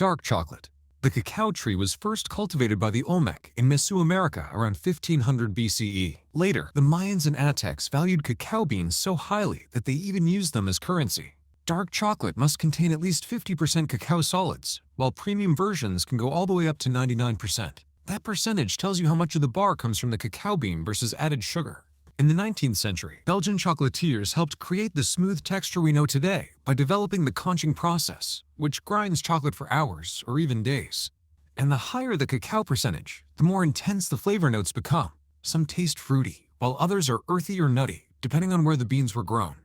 Dark chocolate. The cacao tree was first cultivated by the Olmec in Mesoamerica around 1500 BCE. Later, the Mayans and Aztecs valued cacao beans so highly that they even used them as currency. Dark chocolate must contain at least 50% cacao solids, while premium versions can go all the way up to 99%. That percentage tells you how much of the bar comes from the cacao bean versus added sugar. In the 19th century, Belgian chocolatiers helped create the smooth texture we know today by developing the conching process, which grinds chocolate for hours or even days. And the higher the cacao percentage, the more intense the flavor notes become. Some taste fruity, while others are earthy or nutty, depending on where the beans were grown.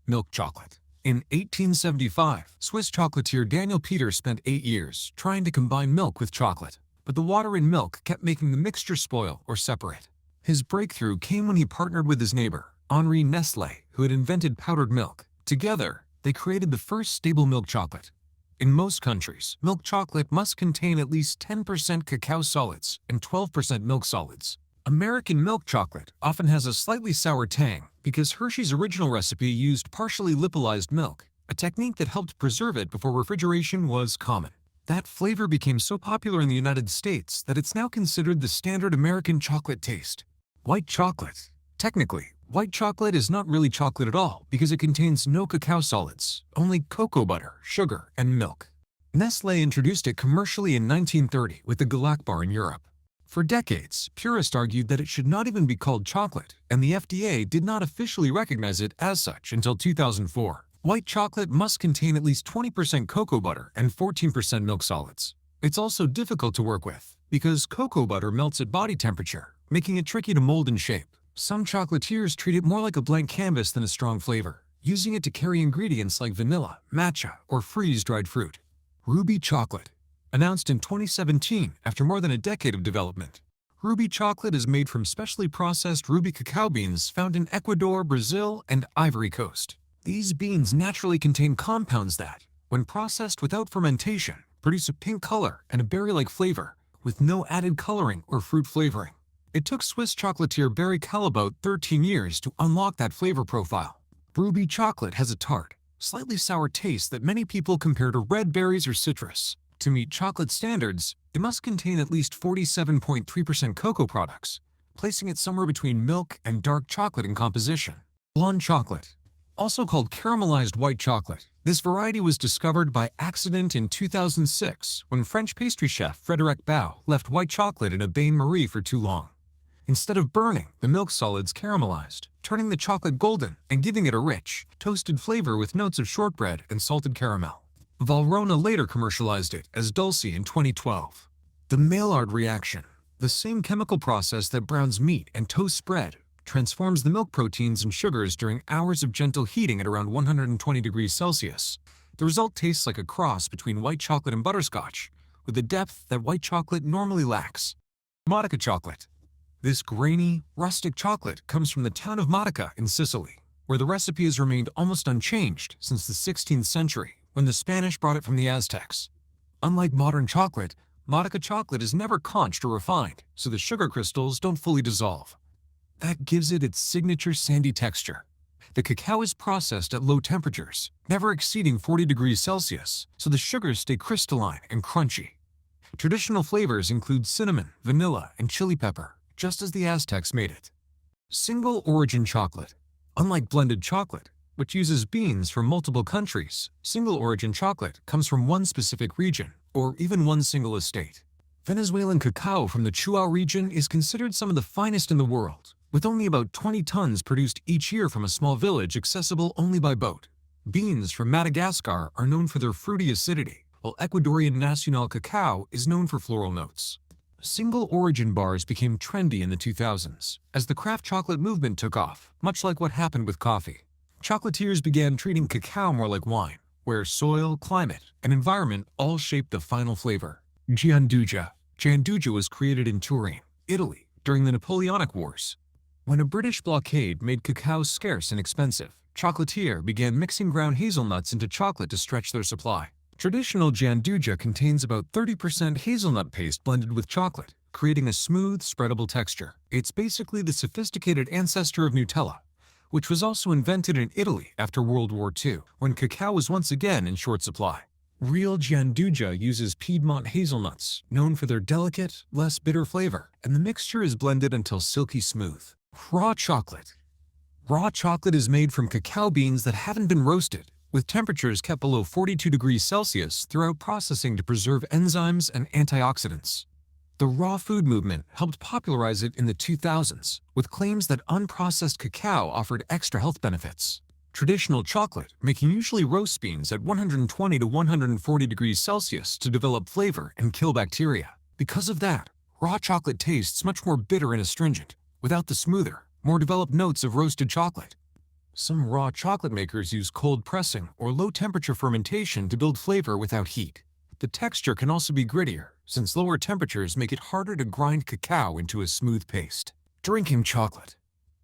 Milk chocolate. In 1875, Swiss chocolatier Daniel Peter spent 8 years trying to combine milk with chocolate, but the water in milk kept making the mixture spoil or separate. His breakthrough came when he partnered with his neighbor, Henri Nestlé, who had invented powdered milk. Together, they created the first stable milk chocolate. In most countries, milk chocolate must contain at least 10% cacao solids and 12% milk solids. American milk chocolate often has a slightly sour tang because Hershey's original recipe used partially lipolyzed milk, a technique that helped preserve it before refrigeration was common. That flavor became so popular in the United States that it's now considered the standard American chocolate taste. White chocolate. Technically, white chocolate is not really chocolate at all because it contains no cacao solids, only cocoa butter, sugar, and milk. Nestlé introduced it commercially in 1930 with the Galak bar in Europe. For decades, purists argued that it should not even be called chocolate, and the FDA did not officially recognize it as such until 2004. White chocolate must contain at least 20% cocoa butter and 14% milk solids. It's also difficult to work with because cocoa butter melts at body temperature, making it tricky to mold and shape. Some chocolatiers treat it more like a blank canvas than a strong flavor, using it to carry ingredients like vanilla, matcha, or freeze-dried fruit. Ruby chocolate. Announced in 2017 after more than a decade of development. Ruby chocolate is made from specially processed ruby cacao beans found in Ecuador, Brazil, and Ivory Coast. These beans naturally contain compounds that, when processed without fermentation, produce a pink color and a berry-like flavor, with no added coloring or fruit flavoring. It took Swiss chocolatier Barry Callebaut 13 years to unlock that flavor profile. Ruby chocolate has a tart, slightly sour taste that many people compare to red berries or citrus. To meet chocolate standards, it must contain at least 47.3% cocoa products, placing it somewhere between milk and dark chocolate in composition. Blonde chocolate. Also called caramelized white chocolate, this variety was discovered by accident in 2006 when French pastry chef Frédéric Bao left white chocolate in a bain-marie for too long. Instead of burning, the milk solids caramelized, turning the chocolate golden and giving it a rich, toasted flavor with notes of shortbread and salted caramel. Valrhona later commercialized it as Dulce in 2012. The Maillard reaction, the same chemical process that browns meat and toasts bread, transforms the milk proteins and sugars during hours of gentle heating at around 120 degrees Celsius. The result tastes like a cross between white chocolate and butterscotch, with a depth that white chocolate normally lacks. Modica chocolate. This grainy, rustic chocolate comes from the town of Modica in Sicily, where the recipe has remained almost unchanged since the 16th century, when the Spanish brought it from the Aztecs. Unlike modern chocolate, Modica chocolate is never conched or refined, so the sugar crystals don't fully dissolve. That gives it its signature sandy texture. The cacao is processed at low temperatures, never exceeding 40 degrees Celsius, so the sugars stay crystalline and crunchy. Traditional flavors include cinnamon, vanilla, and chili pepper, just as the Aztecs made it. Single origin chocolate. Unlike blended chocolate, which uses beans from multiple countries, single origin chocolate comes from one specific region, or even one single estate. Venezuelan cacao from the Chuao region is considered some of the finest in the world, with only about 20 tons produced each year from a small village accessible only by boat. Beans from Madagascar are known for their fruity acidity, while Ecuadorian Nacional cacao is known for floral notes. Single origin bars became trendy in the 2000s as the craft chocolate movement took off, much like what happened with coffee. Chocolatiers began treating cacao more like wine, where soil, climate, and environment all shaped the final flavor. Gianduja. Gianduja was created in Turin, Italy, during the Napoleonic Wars. When a British blockade made cacao scarce and expensive, chocolatiers began mixing ground hazelnuts into chocolate to stretch their supply. Traditional Gianduja contains about 30% hazelnut paste blended with chocolate, creating a smooth, spreadable texture. It's basically the sophisticated ancestor of Nutella, which was also invented in Italy after World War II, when cacao was once again in short supply. Real Gianduja uses Piedmont hazelnuts, known for their delicate, less bitter flavor, and the mixture is blended until silky smooth. Raw chocolate. Raw chocolate is made from cacao beans that haven't been roasted, with temperatures kept below 42 degrees Celsius throughout processing to preserve enzymes and antioxidants. The raw food movement helped popularize it in the 2000s, with claims that unprocessed cacao offered extra health benefits. Traditional chocolate making usually roasts beans at 120 to 140 degrees Celsius to develop flavor and kill bacteria. Because of that, raw chocolate tastes much more bitter and astringent, without the smoother, more developed notes of roasted chocolate. Some raw chocolate makers use cold pressing or low-temperature fermentation to build flavor without heat. The texture can also be grittier, since lower temperatures make it harder to grind cacao into a smooth paste. Drinking chocolate.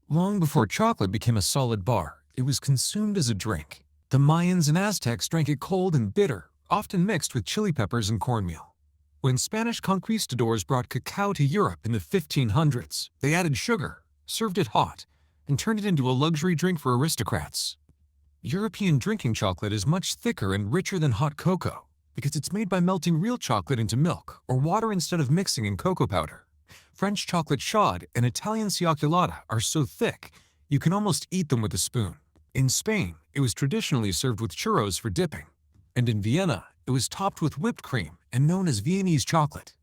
Long before chocolate became a solid bar, it was consumed as a drink. The Mayans and Aztecs drank it cold and bitter, often mixed with chili peppers and cornmeal. When Spanish conquistadors brought cacao to Europe in the 1500s, they added sugar, served it hot, and turned it into a luxury drink for aristocrats. European drinking chocolate is much thicker and richer than hot cocoa because it's made by melting real chocolate into milk or water instead of mixing in cocoa powder. French chocolate chaude and Italian cioccolata are so thick you can almost eat them with a spoon. In Spain, it was traditionally served with churros for dipping, and in Vienna, it was topped with whipped cream and known as Viennese chocolate.